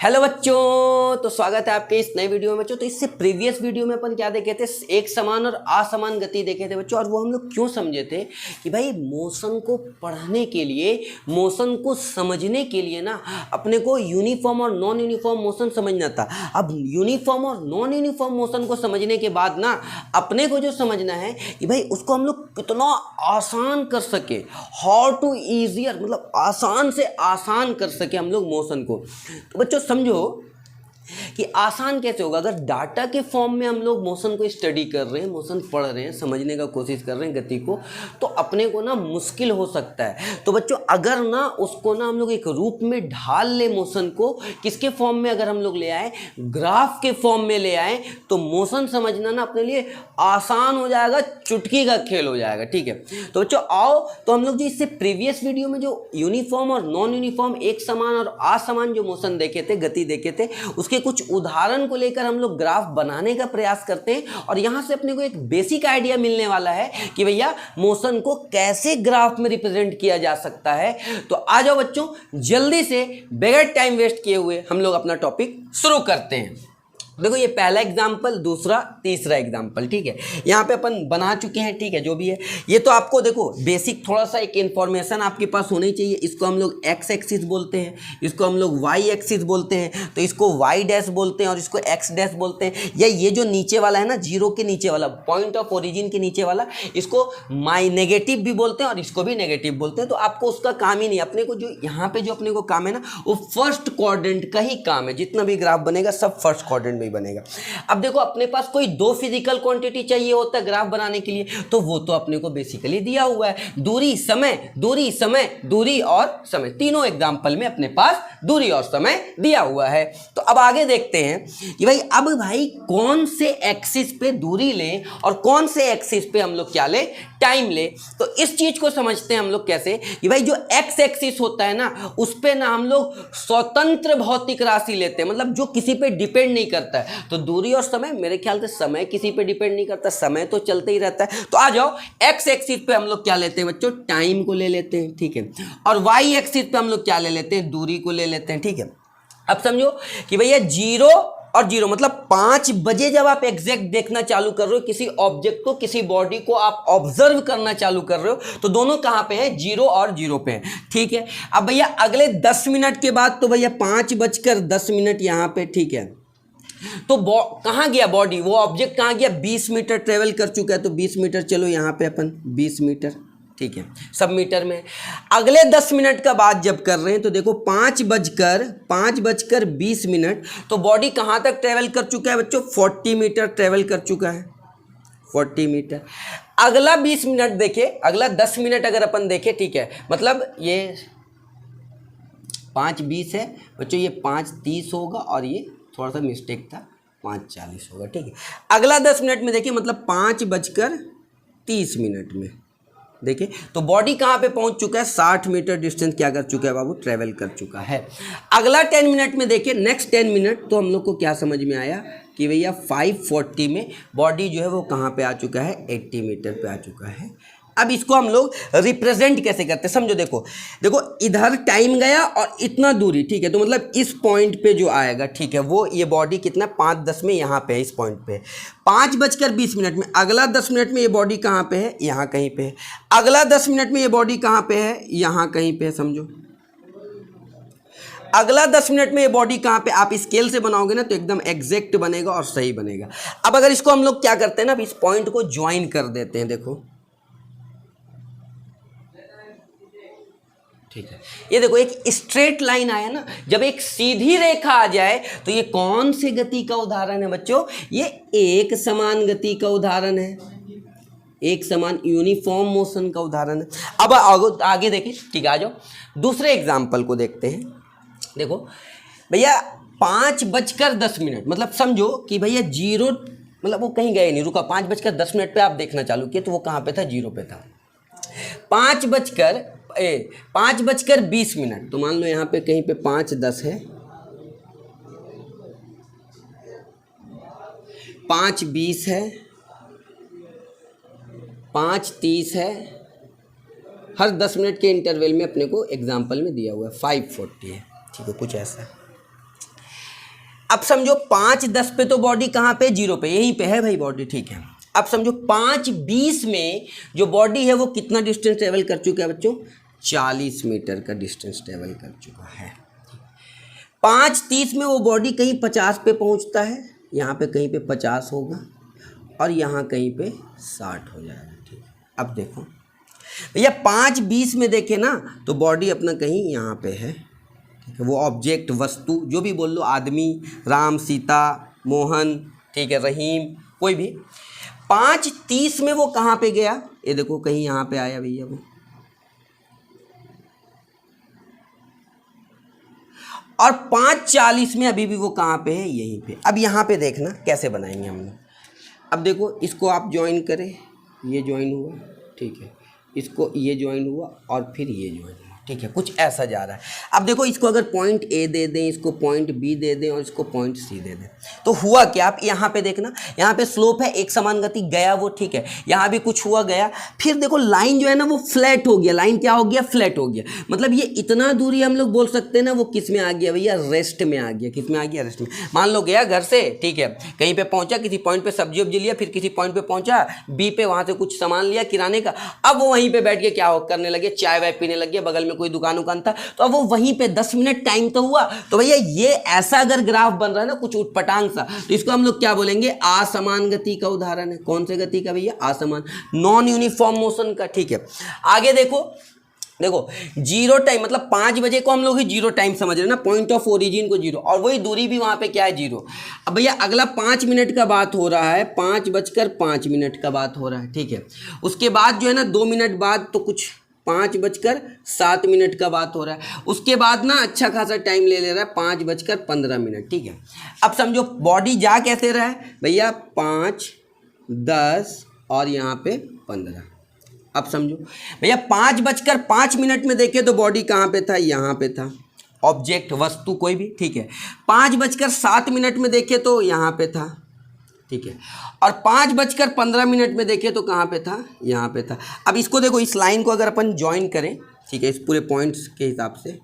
Hello बच्चों, तो स्वागत है आपके इस नए वीडियो में बच्चों। तो इससे प्रीवियस वीडियो में अपन क्या देखे थे, एक समान और असमान गति देखे थे बच्चों। और वो हम लोग क्यों समझे थे कि भाई मोशन को पढ़ने के लिए, मोशन को समझने के लिए ना अपने को यूनिफॉर्म और नॉन यूनिफॉर्म मोशन समझना था। अब यूनिफॉर्म और नॉन यूनिफॉर्म मोशन को समझने के बाद ना अपने को जो समझना है कि भाई उसको हम लोग कितना आसान कर सके, हाउ टू ईजियर, मतलब आसान से आसान कर सके हम लोग मोशन को। तो बच्चों समझो कि आसान कैसे होगा। अगर डाटा के फॉर्म में हम लोग मोशन को स्टडी कर रहे हैं, मोशन पढ़ रहे हैं, समझने का कोशिश कर रहे हैं गति को, तो अपने को ना मुश्किल हो सकता है। तो बच्चों अगर ना उसको ना हम लोग एक रूप में ढाल ले, मोशन को किसके फॉर्म में अगर हम लोग ले आए, ग्राफ के फॉर्म में ले आए, तो मोशन समझना ना अपने लिए आसान हो जाएगा, चुटकी का खेल हो जाएगा। ठीक है, तो बच्चों आओ, तो हम लोग जो इससे प्रीवियस वीडियो में जो यूनिफॉर्म और नॉन यूनिफॉर्म, एक समान और असमान जो मोशन देखे थे, गति देखे थे, उसके कुछ उदाहरण को लेकर हम लोग ग्राफ बनाने का प्रयास करते हैं। और यहां से अपने को एक बेसिक आइडिया मिलने वाला है कि भैया मोशन को कैसे ग्राफ में रिप्रेजेंट किया जा सकता है। तो आ जाओ बच्चों, जल्दी से बगैर टाइम वेस्ट किए हुए हम लोग अपना टॉपिक शुरू करते हैं। देखो ये पहला एग्जाम्पल, दूसरा, तीसरा एग्जाम्पल। ठीक है, यहाँ पे अपन बना चुके हैं। ठीक है, जो भी है ये तो आपको देखो बेसिक थोड़ा सा एक इन्फॉर्मेशन आपके पास होनी चाहिए। इसको हम लोग एक्स एक्सिस बोलते हैं, इसको हम लोग वाई एक्सिस बोलते हैं, तो इसको वाई डैश बोलते हैं और इसको एक्स डैश बोलते हैं। या ये जो नीचे वाला है ना, जीरो के नीचे वाला, पॉइंट ऑफ ओरिजिन के नीचे वाला, इसको माई नेगेटिव भी बोलते हैं और इसको भी नेगेटिव बोलते हैं। तो आपको उसका काम ही नहीं, अपने को जो यहाँ पे जो अपने को काम है ना, वो फर्स्ट क्वाड्रेंट का ही काम है। जितना भी ग्राफ बनेगा सब फर्स्ट क्वाड्रेंट में बनेगा। अब देखो अपने पास कोई दो फिजिकल क्वांटिटी चाहिए होता है ग्राफ बनाने के लिए, तो वो तो अपने को बेसिकली दिया हुआ है, दूरी समय, दूरी समय, दूरी और समय। तीनों एग्जांपल में अपने पास दूरी और समय दिया हुआ है। तो अब आगे देखते हैं कि भाई अब भाई कौन से एक्सिस पे दूरी ले और कौन से एक्सिस पे हम लोग क्या ले, टाइम ले। तो इस चीज को समझते हैं हम लोग कैसे कि भाई जो एक्स एक्सिस होता है ना, उस पे ना हम लोग स्वतंत्र भौतिक राशि लेते हैं, मतलब जो किसी पे डिपेंड नहीं करता है। तो दूरी और समय, मेरे ख्याल से समय किसी पे डिपेंड नहीं करता, समय तो चलते ही रहता है। तो आ जाओ, एक्स एक्सिस पे हम लोग क्या लेते हैं बच्चों, टाइम को ले लेते हैं। ठीक है, और वाई एक्सिस पे हम लोग क्या ले लेते हैं, दूरी को ले लेते हैं। ठीक है, अब समझो कि भैया जीरो और जीरो, मतलब 5 बजे जब आप एग्जैक्ट देखना चालू कर रहे हो किसी ऑब्जेक्ट को, किसी बॉडी को आप ऑब्जर्व करना चालू कर रहे हो, तो दोनों कहां पे हैं, जीरो और जीरो पे हैं। ठीक है, अब भैया अगले 10 मिनट के बाद, तो भैया 5:10 यहां पे। ठीक है, तो कहां गया बॉडी, वो ऑब्जेक्ट कहां गया, 20 मीटर ट्रेवल कर चुका है। तो 20 मीटर, चलो यहां पे अपन 20 मीटर, ठीक है, सब मीटर में। अगले 10 मिनट का बात जब कर रहे हैं, तो देखो 5:20, तो बॉडी कहां तक ट्रेवल कर चुका है बच्चों, 40 मीटर ट्रेवल कर चुका है, 40 मीटर। अगला 20 मिनट देखे, अगला 10 मिनट अगर अपन देखे, ठीक है, मतलब ये 5:20 है बच्चों, ये 5:30 होगा और ये थोड़ा सा मिस्टेक था, 5:40 होगा। ठीक है, अगला 10 मिनट में देखिए, मतलब 5:30 में देखिए, तो बॉडी कहाँ पे पहुंच चुका है, 60 मीटर डिस्टेंस क्या कर चुका है बाबू, ट्रेवल कर चुका है। अगला 10 मिनट में देखिए, नेक्स्ट 10 मिनट, तो हम लोग को क्या समझ में आया कि भैया 5:40 में बॉडी जो है वो कहाँ पे आ चुका है, 80 मीटर पे आ चुका है। अब इसको हम लोग रिप्रेजेंट कैसे करते हैं, समझो। देखो देखो, इधर टाइम गया और इतना दूरी, ठीक है, तो मतलब इस पॉइंट पे जो आएगा, ठीक है, वो ये बॉडी कितना 5:10 में यहाँ पे है, इस पॉइंट पे 5:20 में। अगला 10 मिनट में ये बॉडी कहाँ पे है, यहाँ कहीं पे है। अगला 10 मिनट में ये बॉडी कहाँ पे है, यहाँ कहीं पे है, समझो। अगला 10 मिनट में ये बॉडी कहाँ पे, आप स्केल से बनाओगे ना तो एकदम एग्जैक्ट बनेगा और सही बनेगा। अब अगर इसको हम लोग क्या करते हैं ना, अब इस पॉइंट को ज्वाइन कर देते हैं, देखो, ठीक है, ये देखो एक स्ट्रेट लाइन आया ना, जब एक सीधी रेखा आ जाए तो ये कौन सी गति का उदाहरण है बच्चों, ये एक समान गति का उदाहरण है, एक समान यूनिफॉर्म मोशन का उदाहरण है। अब आगे देखिए, ठीक है, आ जाओ दूसरे एग्जाम्पल को देखते हैं। देखो भैया 5:10, मतलब समझो कि भैया जीरो, मतलब वो कहीं गए नहीं, रुका, 5:10 पे आप देखना चालू किए, तो वो कहाँ पे था, जीरो पे था। 5:20, तो मान लो यहाँ पे कहीं पे 5:10 है, 5:20 है, 5:30 है, हर 10 मिनट के इंटरवल में अपने को एग्जाम्पल में दिया हुआ है 5:40 है। ठीक है, कुछ ऐसा। अब समझो 5:10 पे तो बॉडी कहाँ पे, 0 पे, यहीं पे है भाई बॉडी, ठीक है। अब समझो 5:20 में जो बॉडी है वो कितना डिस्टेंस ट्रेवल कर चुका है बच्चों, 40 मीटर का डिस्टेंस ट्रेवल कर चुका है। 5:30 में वो बॉडी कहीं 50 पे पहुंचता है, यहाँ पे कहीं पे 50 होगा और यहाँ कहीं पे 60 हो जाएगा, ठीक है। अब देखो भैया 5:20 में देखे ना तो बॉडी अपना कहीं यहाँ पे है, ठीक है। वो ऑब्जेक्ट, वस्तु, जो भी बोल लो, आदमी, राम, सीता, मोहन, ठीक है, रहीम, कोई भी। 5:30 में वो कहाँ पे गया, ये देखो कहीं यहाँ पे आया भैया वो, और 5:40 में अभी भी वो कहाँ पे है, यहीं पे। अब यहाँ पे देखना कैसे बनाएंगे हम लोग। अब देखो इसको आप ज्वाइन करें, ये ज्वाइन हुआ, ठीक है, इसको ये ज्वाइन हुआ और फिर ये ज्वाइन हुआ, ठीक है, कुछ ऐसा जा रहा है। अब देखो इसको अगर पॉइंट ए दे दें, इसको पॉइंट बी दे दें और इसको पॉइंट सी दे दें, तो हुआ क्या, आप यहाँ पे देखना, यहाँ पे स्लोप है, एक समान गति, गया वो, ठीक है, यहाँ भी कुछ हुआ, गया। फिर देखो लाइन जो है ना वो फ्लैट हो गया, लाइन क्या हो गया, फ्लैट हो गया। मतलब ये इतना दूरी हम लोग बोल सकते हैं ना वो किस में आ गया भैया, रेस्ट में आ गया। किस में आ गया, रेस्ट में। मान लो गया घर से, ठीक है, कहीं पे पहुंचा, किसी पॉइंट पे सब्जी वब्जी लिया, फिर किसी पॉइंट पे पहुंचा बी पे, वहां से कुछ सामान लिया किराने का, अब वो वहीं पे बैठ के क्या करने लगे, चाय वाय पीने लगे, बगल में कोई दुकान उकान था, तो अब वो वहीं पे 10 मिनट टाइम तो हुआ। तो भैया ये ऐसा अगर ग्राफ बन रहा है ना कुछ उटपटांग सा, तो इसको हम लोग क्या बोलेंगे, असमान गति का उदाहरण है। कौन से गति का भैया, असमान, नॉन यूनिफॉर्म मोशन का, ठीक है। आगे देखो, देखो 0 टाइम, मतलब 5 बजे को हम लोग ही 0 टाइम समझ रहे हैं ना, पॉइंट ऑफ ओरिजिन को 0, और वही दूरी भी वहां पे क्या है, 0। अब भैया अगला 5 मिनट का बात हो रहा है, 5:05 का बात हो रहा है, ठीक है। उसके बाद जो है ना 2 मिनट बाद तो कुछ 5:07 का बात हो रहा है। उसके बाद ना अच्छा खासा टाइम ले रहा है, 5:15, ठीक है। अब समझो बॉडी जा कैसे रहा है भैया, 5, 10 और यहाँ पे 15। अब समझो भैया 5:05 में देखे तो बॉडी कहाँ पे था, यहाँ पे था, ऑब्जेक्ट, वस्तु, कोई भी, ठीक है। 5:07 में देखे तो यहाँ पे था, ठीक है, और 5:15 में देखे तो कहाँ पे था, यहाँ पे था। अब इसको देखो, इस लाइन को अगर अपन ज्वाइन करें, ठीक है, इस पूरे पॉइंट्स के हिसाब से,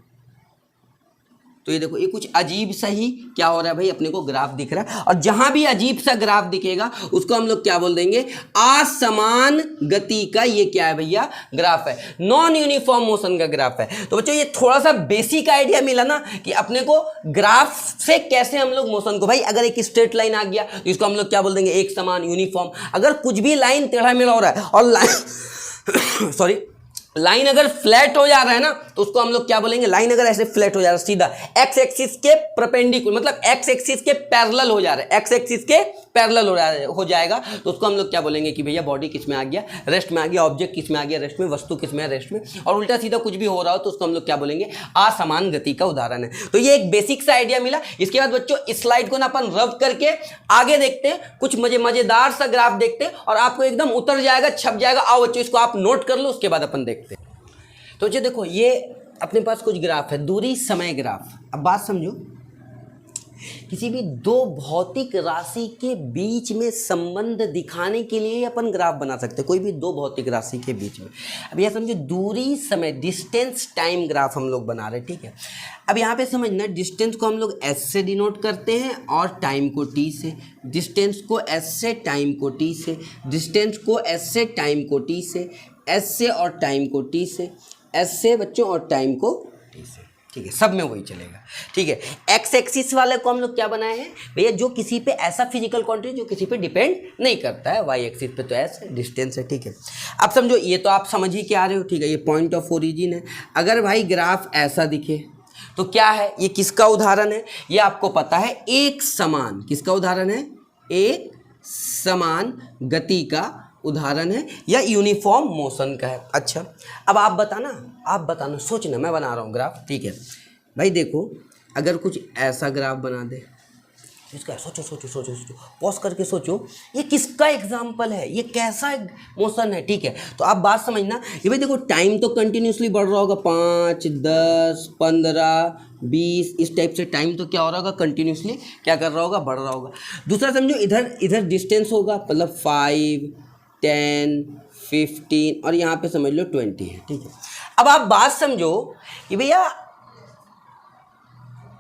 तो ये देखो ये कुछ अजीब सा ही क्या हो रहा है भाई, अपने को ग्राफ दिख रहा है। और जहां भी अजीब सा ग्राफ दिखेगा उसको हम लोग क्या बोल देंगे, असमान गति का ये क्या है भैया, ग्राफ है, नॉन यूनिफॉर्म मोशन का ग्राफ है। तो बच्चों ये थोड़ा सा बेसिक आइडिया मिला ना कि अपने को ग्राफ से कैसे हम लोग मोशन को, भाई अगर एक स्ट्रेट लाइन आ गया तो इसको हम लोग क्या बोल देंगे, एक समान, यूनिफॉर्म। अगर कुछ भी लाइन टेढ़ा मेढ़ा हो रहा है और लाइन सॉरी, लाइन अगर फ्लैट हो जा रहा है ना तो उसको हम लोग क्या बोलेंगे, लाइन अगर ऐसे फ्लैट हो जा रहा है सीधा एक्स एक्सिस के परपेंडिकुलर, मतलब एक्स एक्सिस के पैरेलल हो जा रहा है, एक्स एक्सिस के पैरेलल हो जाएगा, तो उसको हम लोग क्या बोलेंगे कि भैया बॉडी किस में आ गया, रेस्ट में आ गया, ऑब्जेक्ट किस में आ गया, रेस्ट में, वस्तु किस में है, रेस्ट में। और उल्टा सीधा कुछ भी हो रहा हो तो उसको हम लोग क्या बोलेंगे, असमान गति का उदाहरण है। तो ये एक बेसिक सा आइडिया मिला। इसके बाद बच्चों इस स्लाइड को ना अपन रब करके आगे देखते हैं, कुछ मजेदार सा ग्राफ देखते हैं और आपको एकदम उतर जाएगा, छप जाएगा। आओ बच्चों इसको आप नोट कर लो, उसके बाद अपन देखते हैं। तो जी देखो ये अपने पास कुछ ग्राफ है, दूरी समय ग्राफ। अब बात समझो, किसी भी दो भौतिक राशि के बीच में संबंध दिखाने के लिए अपन ग्राफ बना सकते हैं, कोई भी दो भौतिक राशि के बीच में। अब यह समझो दूरी समय, डिस्टेंस टाइम ग्राफ हम लोग बना रहे हैं, ठीक है। अब यहाँ पे समझना, डिस्टेंस को हम लोग एस से डिनोट करते हैं और टाइम को टी से, डिस्टेंस को एस से, टाइम को टी से, डिस्टेंस को एस से, टाइम को टी से, एस से और टाइम को टी से, एस से बच्चों और टाइम को टी से, ठीक है, सब में वही चलेगा, ठीक है। एक्स एक्सिस वाले को हम लोग क्या बनाए हैं भैया, जो किसी पे ऐसा फिजिकल क्वांटिटी जो किसी पे डिपेंड नहीं करता है। वाई एक्सिस पे तो एस है, डिस्टेंस है, ठीक है। अब समझो ये तो आप समझ ही के आ रहे हो, ठीक है, ये पॉइंट ऑफ ओरिजिन है। अगर भाई ग्राफ ऐसा दिखे तो क्या है, ये किसका उदाहरण है, ये आपको पता है, एक समान, किसका उदाहरण है, एक समान गति का उदाहरण है या यूनिफॉर्म मोशन का है। अच्छा अब आप बताना, सोचना, मैं बना रहा हूँ ग्राफ, ठीक है भाई। देखो अगर कुछ ऐसा ग्राफ बना दे, इसका सोचो, पॉज करके सोचो, ये किसका एग्जाम्पल है, ये कैसा मोशन है, ठीक है। तो आप बात समझना, ये भाई देखो टाइम तो कंटिन्यूसली बढ़ रहा होगा, 5, 10, 15, 20, इस टाइप से टाइम तो क्या हो रहा होगा, कंटिन्यूसली क्या कर रहा होगा, बढ़ रहा होगा। दूसरा समझो, इधर डिस्टेंस होगा, मतलब 5, 10, 15 और यहाँ पे समझ लो 20 है, ठीक है। अब आप बात समझो कि भैया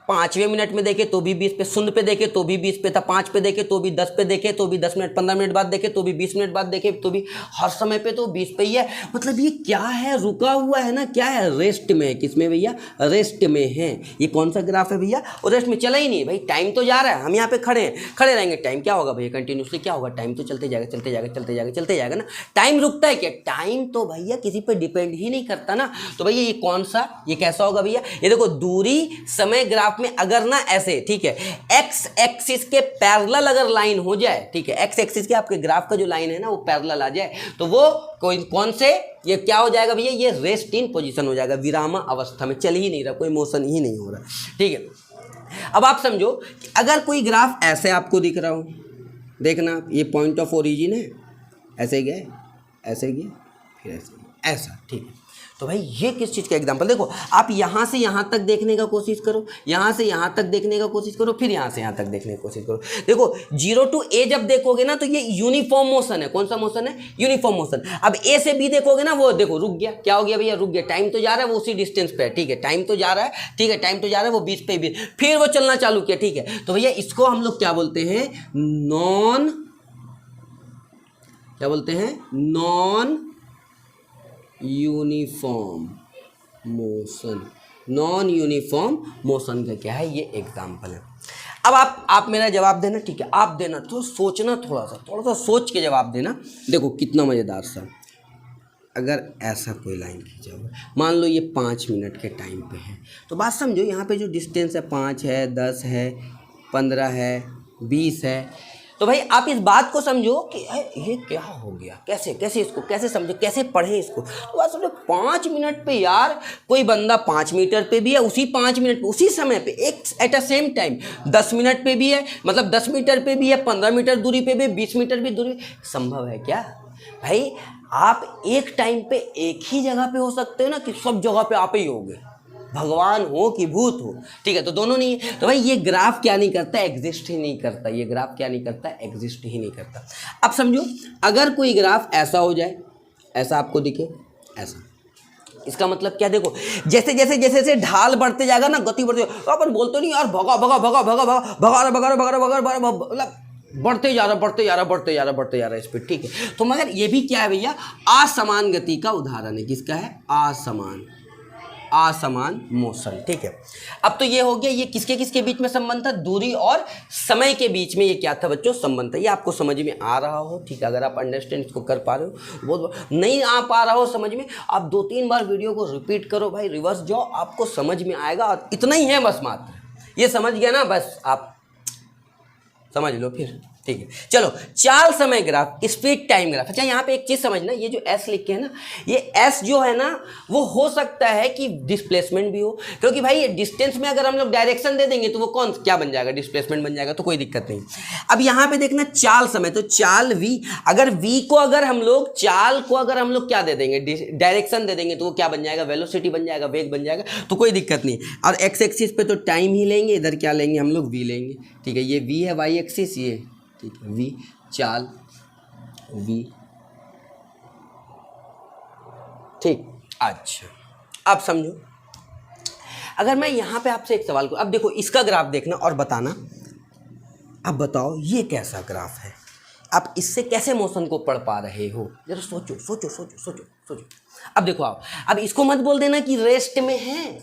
5वें मिनट में देखे तो भी 20 पे, 0 पे देखे तो भी 20 पे था, 5 पे देखे तो भी 10 पे देखे तो भी 10 मिनट, 15 मिनट बाद देखे तो भी 20 मिनट बाद देखे तो भी हर समय पे तो 20 पे ही है। मतलब ये क्या है, रुका हुआ है ना, क्या है, रेस्ट में है। किसमें भैया, रेस्ट में है। ये कौन सा ग्राफ है भैया, और रेस्ट में, चला ही नहीं भाई, टाइम तो जा रहा है, हम यहाँ पे खड़े हैं, खड़े रहेंगे, टाइम क्या होगा भैया, कंटिन्यूसली क्या होगा, टाइम तो चलते जाएगा चलते जाएगा चलते जाएगा चलते जाएगा ना। टाइम रुकता है क्या, टाइम तो भैया किसी पे डिपेंड ही नहीं करता ना। तो भैया ये कौन सा, ये कैसा होगा भैया, ये देखो दूरी समय ग्राफ में अगर ना ऐसे, ठीक है, एक्स एक्सिस के पैरेलल अगर लाइन हो जाए, ठीक है, एक्स एक्सिस के आपके ग्राफ का जो लाइन है ना वो पैरेलल आ जाए, तो वो कौन से, ये क्या हो जाएगा भैया, ये रेस्ट इन पोजीशन हो जाएगा, विरामा अवस्था में, चल ही नहीं रहा, कोई मोशन ही नहीं हो रहा, ठीक है। अब आप समझो कि अगर कोई ग्राफ ऐसे आपको दिख रहा हो, देखना ये पॉइंट ऑफ ओरिजिन है, ऐसे गए, ऐसे गए, फिर ऐसे, ऐसा, ठीक है। तो भाई ये किस चीज़ का एग्जांपल, देखो आप यहाँ से यहाँ तक देखने का कोशिश करो, यहाँ से यहाँ तक देखने का कोशिश करो, फिर यहाँ से यहाँ तक देखने की कोशिश करो। देखो 0 to A जब देखोगे ना तो ये यूनिफॉर्म मोशन है, कौन सा मोशन है, यूनिफॉर्म मोशन। अब A से B देखोगे ना, वो देखो रुक गया, क्या हो गया भैया, रुक गया, टाइम तो जा रहा है, वो उसी डिस्टेंस पे है, ठीक है, टाइम तो जा रहा है, ठीक है, टाइम तो जा रहा है, वो 20 पे 20, फिर वो चलना चालू किया, ठीक है। तो भैया इसको हम लोग क्या बोलते हैं, क्या बोलते हैं, non uniform motion. Non uniform motion का क्या है, ये एग्जाम्पल है। अब आप मेरा जवाब देना, ठीक है, आप देना, तो सोचना, थोड़ा सा सोच के जवाब देना। देखो कितना मज़ेदार सा, अगर ऐसा कोई लाइन खींचा हुआ, मान लो ये 5 मिनट के टाइम पे है, तो बात समझो, यहाँ पे जो डिस्टेंस है 5 है, 10 है, 15 है, 20 है, तो भाई आप इस बात को समझो कि ये क्या हो गया, कैसे इसको कैसे समझो, कैसे पढ़े इसको। तो बात समझो 5 मिनट पे यार, कोई बंदा 5 मीटर पे भी है, उसी 5 मिनट पे, उसी समय पे, एक at a same time 10 minute पे भी है, मतलब 10 मीटर पे भी है, 15 मीटर दूरी पे भी, 20 मीटर भी दूरी, संभव है क्या भाई? आप एक टाइम पे एक ही जगह पे हो सकते हो ना, कि सब जगह पे आप ही होगे, भगवान हो कि भूत हो, ठीक है, तो दोनों नहीं है। तो भाई ये ग्राफ क्या नहीं करता, एग्जिस्ट ही नहीं करता, ये ग्राफ क्या नहीं करता, एग्जिस्ट ही नहीं करता। अब समझो अगर कोई ग्राफ ऐसा हो जाए, ऐसा आपको दिखे, ऐसा, इसका मतलब क्या, देखो जैसे जैसे जैसे जैसे ढाल बढ़ते जाएगा ना, गति बढ़ते, अपन बोलते नहीं यार भगा भगा भगा भगा भगा भगा भगा भगा भगा भगा, मतलब बढ़ते जा रहा स्पीड, ठीक है। तो मगर ये भी क्या है भैया, असमान गति का उदाहरण है, किसका है, असमान मोशन, ठीक है। अब तो ये हो गया, ये किसके किसके बीच में संबंध था, दूरी और समय के बीच में ये क्या था बच्चों, संबंध था। ये आपको समझ में आ रहा हो, ठीक है, अगर आप अंडरस्टैंड इसको कर पा रहे हो, बहुत नहीं आ पा रहा हो समझ में, आप 2-3 बार वीडियो को रिपीट करो भाई, रिवर्स जाओ, आपको समझ में आएगा। और इतना ही है बस, मात्र ये समझ गया ना, बस आप समझ लो फिर, ठीक है। चलो चाल समय ग्राफ, स्पीड टाइम ग्राफ। अच्छा यहाँ पे एक चीज समझना, ये जो एस लिखे है ना, ये एस जो है ना, वो हो सकता है कि डिस्प्लेसमेंट भी हो, क्योंकि भाई ये डिस्टेंस में अगर हम लोग डायरेक्शन दे देंगे तो वो कौन क्या बन जाएगा, डिस्प्लेसमेंट बन जाएगा, तो कोई दिक्कत नहीं। अब यहाँ पे देखना चाल समय, तो चाल वी, अगर वी को अगर हम लोग, चाल को अगर हम लोग क्या दे देंगे, डायरेक्शन दे देंगे, तो वो क्या बन जाएगा, वेलोसिटी बन जाएगा, वेग बन जाएगा, तो कोई दिक्कत नहीं। और एक्स एक्सिस पे तो टाइम ही लेंगे, इधर क्या लेंगे हम लोग, वी लेंगे, ठीक है। ये वी है वाई एक्सिस, ये ठीक है, वी चाल, वी, ठीक। अच्छा अब समझो, अगर मैं यहाँ पे आपसे एक सवाल करूँ, अब देखो इसका ग्राफ देखना और बताना, अब बताओ ये कैसा ग्राफ है, आप इससे कैसे मोशन को पढ़ पा रहे हो, जरा सोचो सोचो सोचो सोचो सोचो। अब देखो आप, अब इसको मत बोल देना कि रेस्ट में है,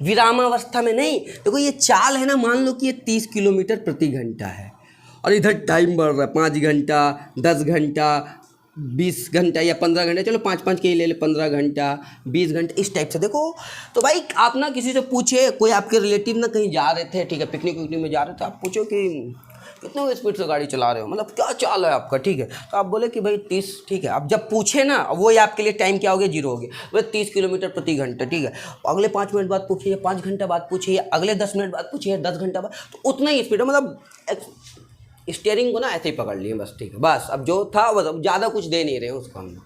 विरामावस्था में नहीं। देखो ये चाल है ना, मान लो कि ये 30 किलोमीटर प्रति घंटा है, और इधर टाइम बढ़ रहा है, 5 घंटा, 10 घंटा, 20 घंटा या 15 घंटा, चलो 5-5 के ही ले ले, 15 घंटा, 20 घंटे, इस टाइप से। देखो तो भाई आप ना किसी से पूछे, कोई आपके रिलेटिव ना कहीं जा रहे थे, ठीक है, पिकनिक विकनिक में जा रहे थे, आप पूछो कि कितने स्पीड से गाड़ी चला रहे हो, मतलब क्या चाल है आपका, ठीक है, तो आप बोले कि भाई 30, ठीक है। अब जब पूछे ना, वो ही आपके लिए टाइम क्या हो गया, 0 हो गया, भाई 30 किलोमीटर प्रति घंटा, ठीक है। अगले 5 मिनट बाद पूछिए, 5 घंटा बाद पूछिए, अगले 10 मिनट बाद पूछिए, 10 घंटा बाद, तो उतना ही स्पीड है, मतलब स्टीयरिंग को ना ऐसे ही पकड़ लिए बस, ठीक है, बस अब जो था बस, अब ज़्यादा कुछ दे नहीं रहे हैं उसको, हम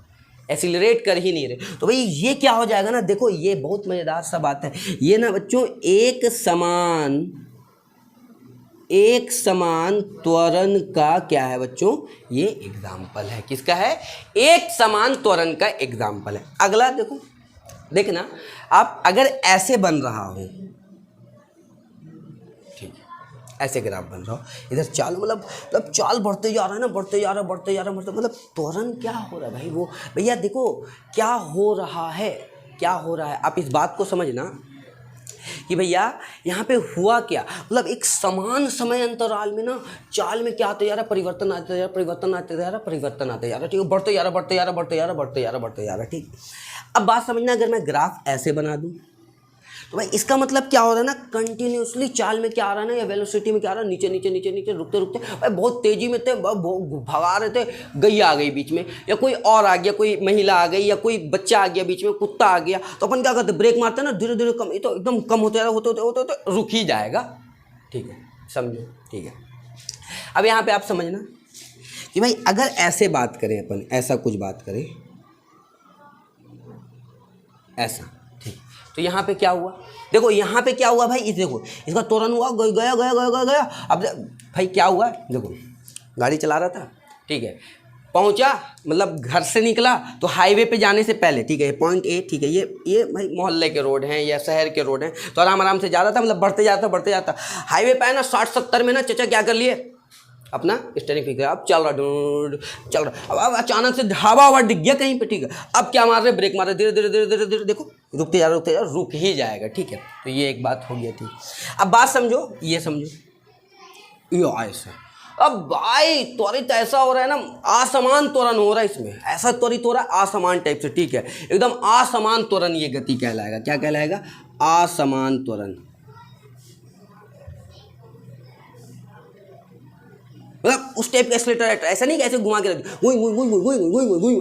एक्सीलरेट कर ही नहीं रहे। तो भाई ये क्या हो जाएगा ना, देखो ये बहुत मज़ेदार सा बात है, ये ना बच्चों एक समान त्वरण का क्या है बच्चों, ये एग्जाम्पल है, किसका है, एक समान त्वरण का एग्जाम्पल है। अगला देखो, देखना आप, अगर ऐसे बन रहा हो, ऐसे ग्राफ बन रहा हो, इधर चाल मतलब चाल बढ़ते जा रहा है ना, बढ़ते जा रहा मतलब त्वरण क्या हो रहा है भाई, वो भैया देखो क्या हो रहा है, क्या हो रहा है, आप इस बात को समझना कि भैया यहाँ पे हुआ क्या, मतलब एक समान समय अंतराल में ना चाल में क्या आते जा रहा है, परिवर्तन आते जा रहा, परिवर्तन आते जा रहा, परिवर्तन आते जा रहा, ठीक है, बढ़ते जा रहा, ठीक। अब बात समझना, अगर मैं ग्राफ ऐसे बना दूँ तो भाई इसका मतलब क्या हो रहा है ना, कंटिन्यूसली चाल में क्या आ रहा है ना, या वेलोसिटी में क्या आ रहा है, नीचे नीचे नीचे नीचे रुकते रुकते भाई बहुत तेजी में थे, भगा रहे थे, गैया आ गई बीच में, या कोई और आ गया, कोई महिला आ गई, या कोई बच्चा आ गया बीच में, कुत्ता आ गया, तो अपन क्या करते, ब्रेक मारते हैं ना, धीरे धीरे कम, ये तो एकदम कम होते होते रुक ही जाएगा, ठीक है, समझो, ठीक है। अब यहाँ पे आप समझना कि भाई अगर ऐसे बात करें अपन, ऐसा कुछ बात करें ऐसा, ठीक, तो यहाँ पे क्या हुआ, देखो यहाँ पे क्या हुआ भाई, इस देखो इसका त्वरण हुआ, गया गया गया गया गया। अब भाई क्या हुआ, देखो गाड़ी चला रहा था, ठीक है, पहुँचा, मतलब घर से निकला तो हाईवे पे जाने से पहले, ठीक है, पॉइंट ए, ठीक है, ये भाई मोहल्ले के रोड हैं या शहर के रोड हैं, तो आराम से जा रहा था, मतलब बढ़ते जाता हाईवे पे है ना 60-70 में ना चचा क्या कर लिए, अपना स्टीयरिंग फिर अब चल रहा, अब अचानक से हवा दिख गया कहीं पे, ठीक है, अब क्या मार रहे, ब्रेक मार रहे, धीरे धीरे देखो रुकते जा रुक ही जाएगा, ठीक है, तो ये एक बात हो गया थी। अब बात समझो, ये समझो, ये ऐसा, अब भाई त्वरित ऐसा हो रहा है ना, असमान त्वरण हो रहा है इसमें, ऐसा त्वरित हो रहा है असमान टाइप से, ठीक है, एकदम असमान त्वरण ये गति कहलाएगा, क्या कहलाएगा, असमान त्वरण, मतलब उस टाइप का एक्सेलरेटर, ऐसा नहीं कि ऐसे घुमा के रख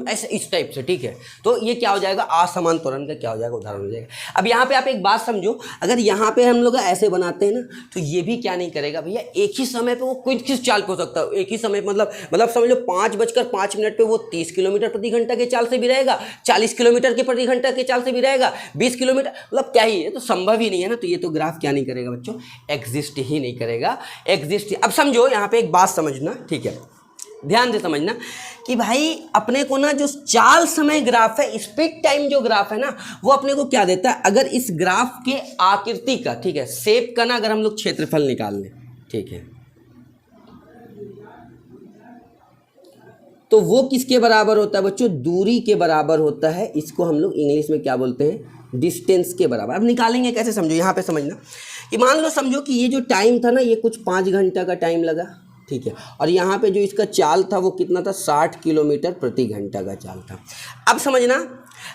ऐसे इस टाइप से, ठीक है, तो ये क्या हो जाएगा, असमान त्वरण का क्या हो जाएगा, उदाहरण हो जाएगा। अब यहाँ पे आप एक बात समझो, अगर यहाँ पे हम लोग ऐसे बनाते हैं ना, तो ये भी क्या नहीं करेगा भैया, एक ही समय पे वो कोई किस चाल पे हो सकता है, एक ही समय मतलब समझ लो 5:05 पे वो 30 किलोमीटर प्रति घंटा के चाल से भी रहेगा, 40 किलोमीटर के प्रति घंटा के चाल से भी रहेगा, 20 किलोमीटर, मतलब क्या ही है, तो संभव ही नहीं है ना, तो ये तो ग्राफ क्या नहीं करेगा बच्चों, एग्जिस्ट ही नहीं करेगा, एग्जिस्ट। अब समझो यहाँ पे एक बात समझना, ठीक है, ध्यान से समझना कि भाई अपने को ना जो चाल समय ग्राफ है, स्पीड टाइम जो ग्राफ है ना, वो अपने को क्या देता है, अगर इस ग्राफ के आकृति का, ठीक है, शेप का ना अगर हम लोग क्षेत्रफल निकाल लें, ठीक है, तो वो किसके बराबर होता है बच्चों, दूरी के बराबर होता है, इसको हम लोग इंग्लिश में क्या बोलते हैं, डिस्टेंस के बराबर। अब निकालेंगे कैसे, समझो, यहाँ पे समझना कि मान लो समझो कि ये जो टाइम था ना, ये कुछ 5 घंटा का टाइम लगा, ठीक है, और यहाँ पे जो इसका चाल था वो कितना था, 60 किलोमीटर प्रति घंटा का चाल था। अब समझना,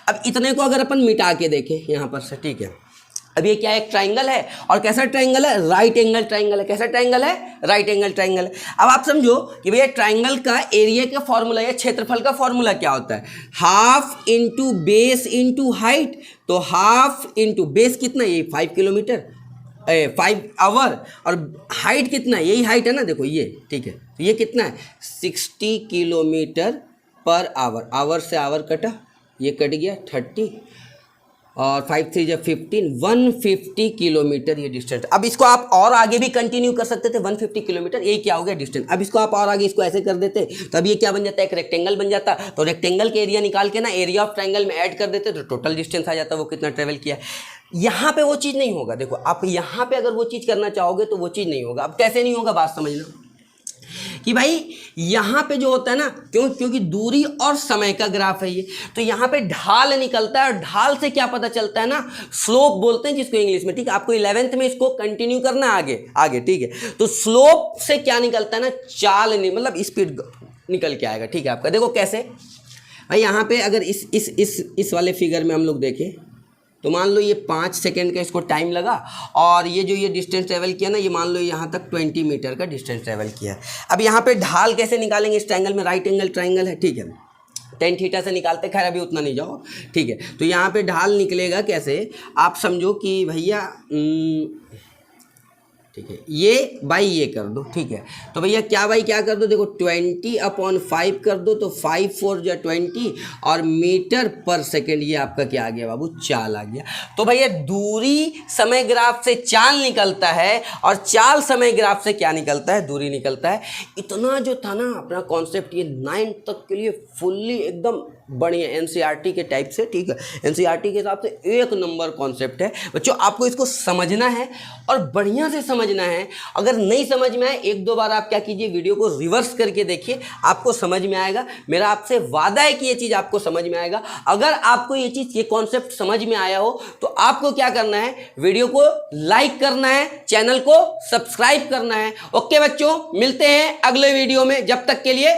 अब इतने को अगर अपन मिटा के देखें यहाँ पर से, ठीक है, अब ये क्या है, एक ट्राइंगल है, और कैसा ट्राइंगल है, राइट एंगल ट्राइंगल है, कैसा ट्राइंगल है, राइट एंगल ट्राइंगल है। अब आप समझो कि भैया ट्राइंगल का एरिया का फॉर्मूला या क्षेत्रफल का फॉर्मूला क्या होता है, half into base into height, तो हाफ इंटू बेस कितना, ये 5 किलोमीटर 5 आवर, और हाइट कितना है, यही हाइट है ना, देखो ये, ठीक है, तो ये कितना है, 60 किलोमीटर पर आवर, आवर से आवर कटा, ये कट गया 30, और 5 3 जब 15, 150 किलोमीटर ये डिस्टेंस। अब इसको आप और आगे भी कंटिन्यू कर सकते थे, 150 किलोमीटर, ये क्या हो गया डिस्टेंस। अब इसको आप और आगे इसको ऐसे कर देते, तो अब ये क्या बन जाता है, एक रेक्टेंगल बन जाता, तो रेक्टेंगल के एरिया निकाल के ना एरिया ऑफ ट्राइंगल में ऐड कर देते, तो टोटल डिस्टेंस आ जाता, वो कितना ट्रेवल किया। यहाँ पे वो चीज़ नहीं होगा, देखो आप यहाँ पे अगर वो चीज़ करना चाहोगे तो वो चीज़ नहीं होगा। अब कैसे नहीं होगा, बात समझना कि भाई यहाँ पे जो होता है ना, क्योंकि दूरी और समय का ग्राफ है ये, तो यहाँ पे ढाल निकलता है, और ढाल से क्या पता चलता है ना, स्लोप बोलते हैं जिसको इंग्लिश में, ठीक है, आपको 11th में इसको कंटिन्यू करना है आगे, ठीक है, तो स्लोप से क्या निकलता है ना, चाल मतलब स्पीड निकल के आएगा, ठीक है आपका। देखो कैसे भाई, यहाँ पे अगर इस वाले फिगर में हम लोग देखें, तो मान लो ये 5 सेकेंड का इसको टाइम लगा, और ये जो ये डिस्टेंस ट्रेवल किया ना, ये मान लो यहाँ तक 20 मीटर का डिस्टेंस ट्रेवल किया। अब यहाँ पे ढाल कैसे निकालेंगे, इस ट्रायंगल में राइट एंगल ट्रायंगल है, ठीक है, tan थीटा से निकालते, खैर अभी उतना नहीं जाओ, ठीक है, तो यहाँ पे ढाल निकलेगा कैसे, आप समझो कि भैया ठीक है, ये बाई ये कर दो, ठीक है, तो भैया क्या बाई क्या कर दो, देखो 20/5 कर दो, तो 5 4 जा 20, और मीटर पर सेकेंड ये आपका क्या आ गया बाबू, चाल आ गया। तो भैया दूरी समय ग्राफ से चाल निकलता है, और चाल समय ग्राफ से क्या निकलता है, दूरी निकलता है। इतना जो था ना अपना कॉन्सेप्ट, ये 9th तक के लिए फुल्ली एकदम बढ़िया एनसीईआरटी के टाइप से, ठीक है, एनसीईआरटी के हिसाब से एक नंबर कॉन्सेप्ट है बच्चों। आपको इसको समझना है और बढ़िया से समझना है। अगर नहीं समझ में आए, एक दो बार आप क्या कीजिए, वीडियो को रिवर्स करके देखिए, आपको समझ में आएगा। मेरा आपसे वादा है कि ये चीज़ आपको समझ में आएगा। अगर आपको ये चीज़, ये कॉन्सेप्ट समझ में आया हो तो आपको क्या करना है, वीडियो को लाइक करना है, चैनल को सब्सक्राइब करना है। ओके बच्चों, मिलते हैं अगले वीडियो में, जब तक के लिए